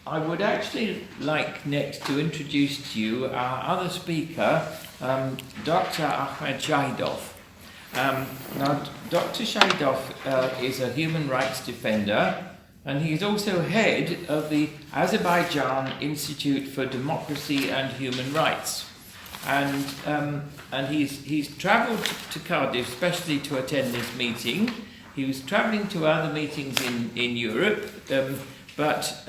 I would actually like next to introduce to you our other speaker, Dr. Ahmad Shahidov. Now, Dr. Shahidov is a human rights defender, and he is also head of the Azerbaijan Institute for Democracy and Human Rights. And he's travelled to Cardiff especially to attend this meeting. He was travelling to other meetings in Europe, but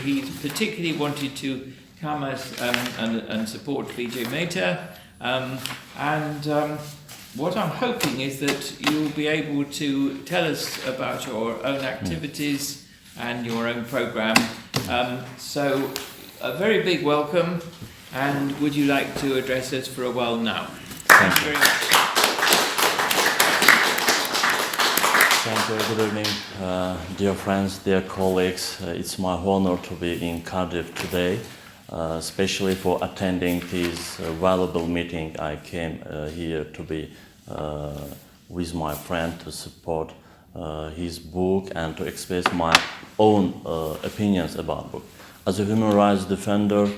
he particularly wanted to come and support Vijay Mehta. What I'm hoping is that you'll be able to tell us about your own activities and your own programme. So a very big welcome, and would you like to address us for a while now? Thank you very much. Thank you. Good evening, dear friends, dear colleagues. It's my honor to be in Cardiff today, especially for attending this valuable meeting. I came here to be with my friend to support his book and to express my own opinions about the book. As a human rights defender,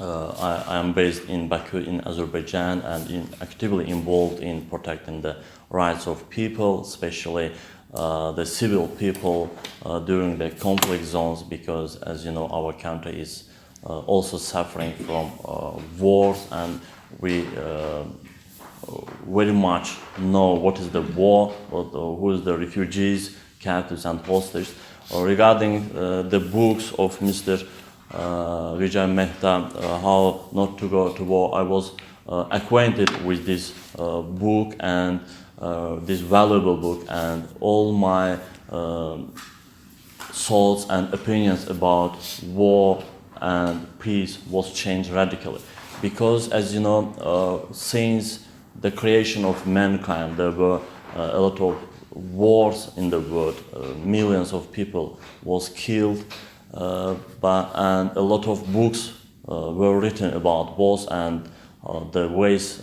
I am based in Baku in Azerbaijan and actively involved in protecting the rights of people, especially the civil people during the conflict zones, because as you know our country is also suffering from wars, and we very much know what is the war, who is the refugees, captives and hostages. Regarding the books of Mr. Vijay Mehta, How Not to Go to War, I was acquainted with this book and this valuable book, and all my thoughts and opinions about war and peace was changed radically. Because as you know, since the creation of mankind, there were a lot of wars in the world. Millions of people was killed, and a lot of books were written about wars and the ways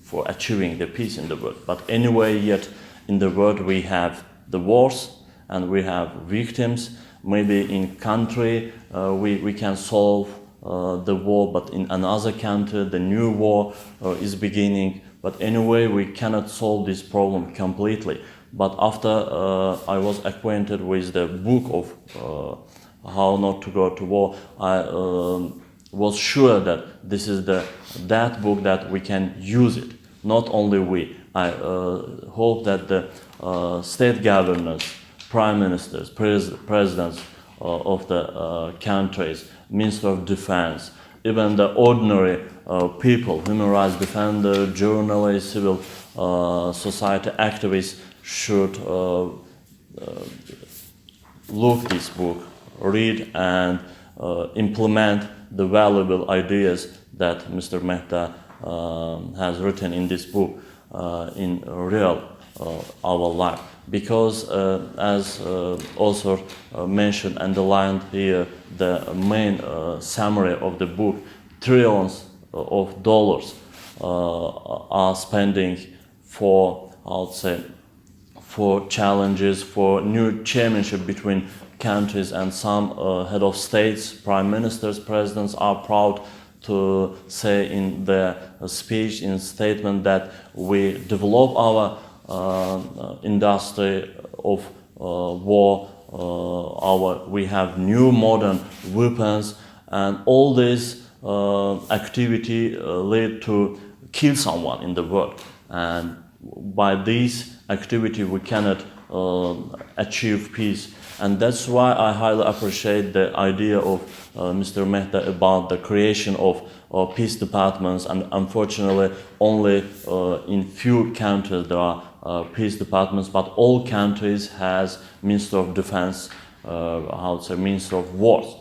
for achieving the peace in the world. But anyway, yet in the world we have the wars and we have victims. Maybe in country we can solve the war, but in another country the new war is beginning. But anyway, we cannot solve this problem completely. But after I was acquainted with the book of How Not to Go to War, I was sure that this is that book that we can use it. Not only we. I hope that the state governors, prime ministers, presidents of the countries, Minister of Defense, even the ordinary people, human rights defenders, journalists, civil society activists should look this book, read and implement the valuable ideas that Mr. Mehta has written in this book in real our life. Because as author mentioned, underlined here, the main summary of the book, trillions of dollars are spending for, I would say, for challenges, for new chairmanship between countries, and some head of states, prime ministers, presidents are proud to say in their speech, in statement, that we develop our industry of war, we have new modern weapons, and all this activity lead to kill someone in the world. And by this activity we cannot achieve peace. And that's why I highly appreciate the idea of Mr. Mehta about the creation of peace departments, and unfortunately only in few countries there are peace departments, but all countries has Minister of Defense, Minister of Wars.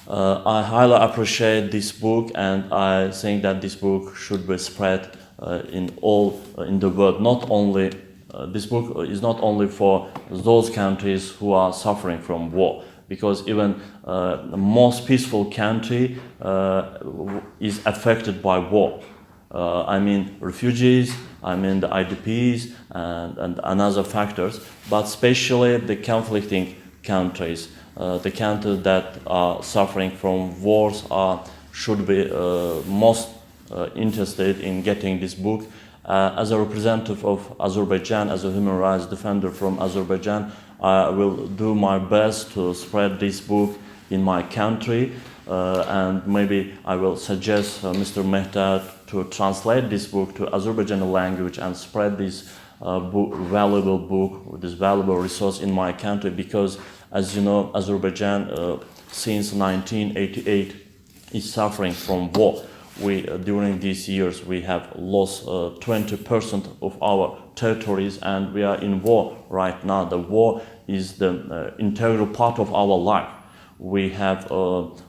I highly appreciate this book, and I think that this book should be spread in the world. Not only this book is not only for those countries who are suffering from war, because even the most peaceful country is affected by war. I mean refugees, I mean the IDPs and other factors, but especially the conflicting countries. The countries that are suffering from wars should be most interested in getting this book. As a representative of Azerbaijan, as a human rights defender from Azerbaijan, I will do my best to spread this book in my country, and maybe I will suggest Mr. Mehta to translate this book to Azerbaijani language and spread this valuable book, this valuable resource in my country, because as you know, Azerbaijan since 1988 is suffering from war. During these years we have lost 20% of our territories, and we are in war right now. The war is the integral part of our life. We have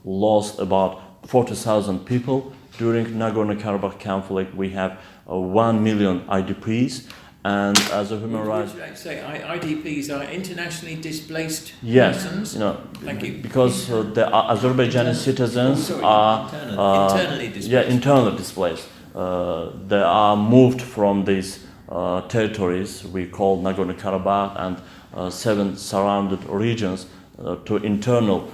lost about 40,000 people during Nagorno Karabakh conflict. We have 1 million IDPs, and as a human rights... Would you like to say IDPs are internationally displaced yes, persons? You know, thank you. Because the Azerbaijani citizens are internally displaced. Yeah, internally displaced. They are moved from these territories we call Nagorno Karabakh and 7 surrounded regions to internal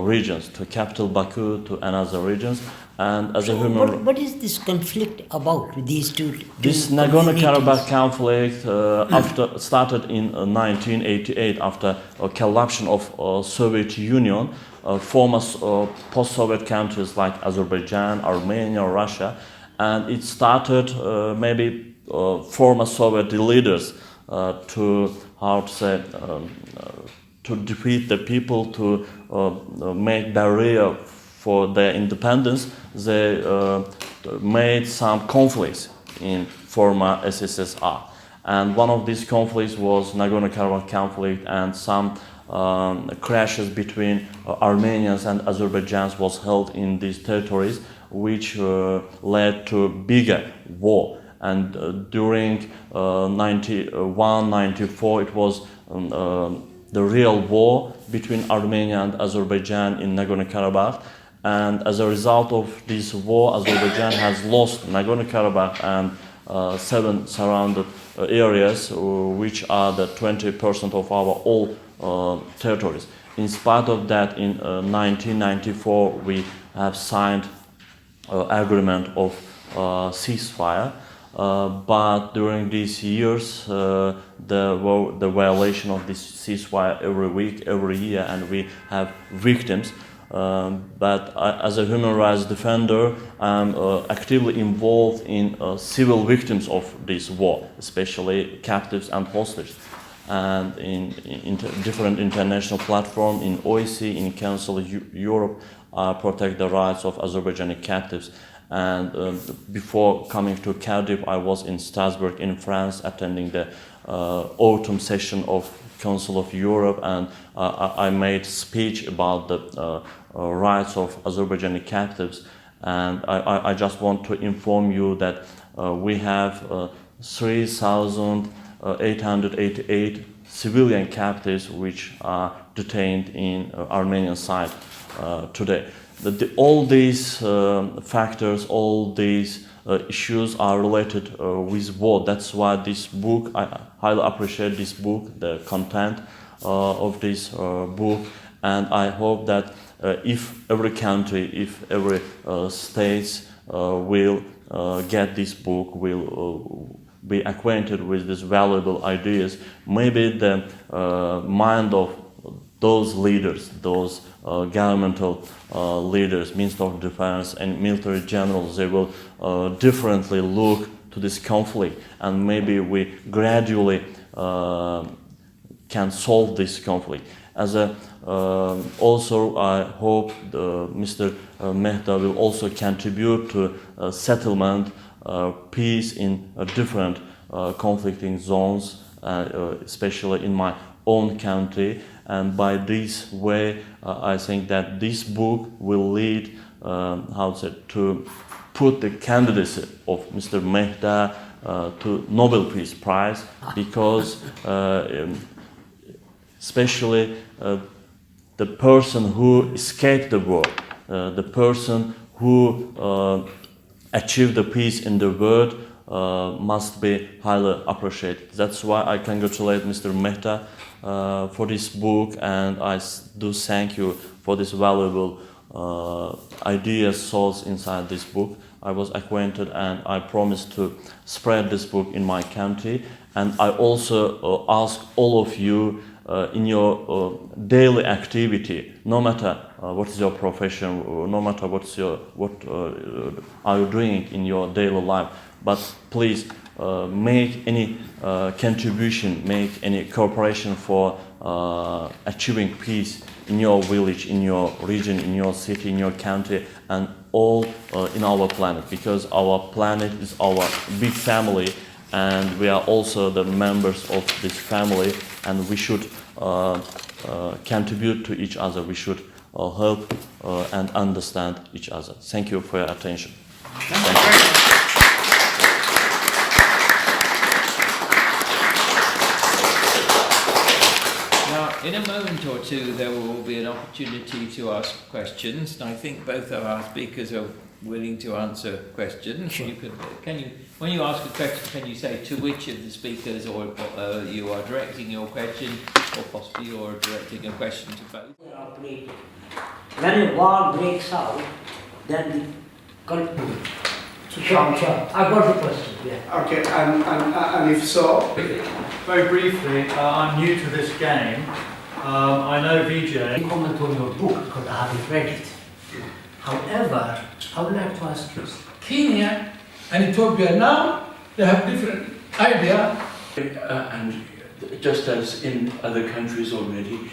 regions, to capital Baku, to another regions. And as a human, what is this conflict about with these two? This Nagorno Karabakh conflict started in 1988 after a collapse of Soviet Union. Former post-Soviet countries like Azerbaijan, Armenia, Russia, and it started maybe former Soviet leaders to to defeat the people, to make barrier for their independence. They made some conflicts in former SSSR, and one of these conflicts was Nagorno-Karabakh conflict, and some crashes between Armenians and Azerbaijanis was held in these territories, which led to bigger war. And during 91-94 it was the real war between Armenia and Azerbaijan in Nagorno-Karabakh. And as a result of this war, Azerbaijan has lost Nagorno-Karabakh and 7 surrounded areas, which are the 20% of our all territories. In spite of that, in 1994 we have signed agreement of ceasefire, but during these years the violation of this ceasefire every week, every year, and we have victims. But as a human rights defender, I'm actively involved in civil victims of this war, especially captives and hostages, and in different international platforms, in OSCE, in Council of Europe, protect the rights of Azerbaijani captives. And before coming to Cardiff, I was in Strasbourg in France attending the autumn session of Council of Europe, and I made speech about the rights of Azerbaijani captives. And I just want to inform you that we have 3,888 civilian captives which are detained in Armenian side today. All these factors, all these issues are related with war. That's why this book, I highly appreciate this book, the content of this book, and I hope that if every country, if every state will get this book, will be acquainted with these valuable ideas, maybe the mind of those leaders, those governmental leaders, Minister of Defense and military generals, they will differently look to this conflict, and maybe we gradually can solve this conflict. Also, I hope Mr. Mehta will also contribute to settlement, peace in different conflicting zones, especially in my own country. And by this way, I think that this book will lead, to put the candidacy of Mr. Mehta to Nobel Peace Prize, because especially the person who escaped the war, the person who achieved the peace in the world, must be highly appreciated. That's why I congratulate Mr. Mehta for this book, and I do thank you for this valuable ideas sourced inside this book. I was acquainted and I promised to spread this book in my country, and I also ask all of you in your daily activity, no matter what is your profession, no matter what are you doing in your daily life, but please make any contribution, make any cooperation for achieving peace in your village, in your region, in your city, in your country, and all in our planet, because our planet is our big family, and we are also the members of this family, and we should contribute to each other. We should help and understand each other. Thank you for your attention. Thank you. In a moment or two, there will be an opportunity to ask questions, and I think both of our speakers are willing to answer questions. Sure. When you ask a question, can you say to which of the speakers, or you are directing your question, or possibly you are directing a question to both? When a war breaks out, then the country. Sure. I got the question. Yeah. Okay, and if so, very briefly, I'm new to this game. I know VJ. Comment on your book because I haven't read it. However, I would like to ask you. Kenya and Ethiopia now they have different idea. And just as in other countries already,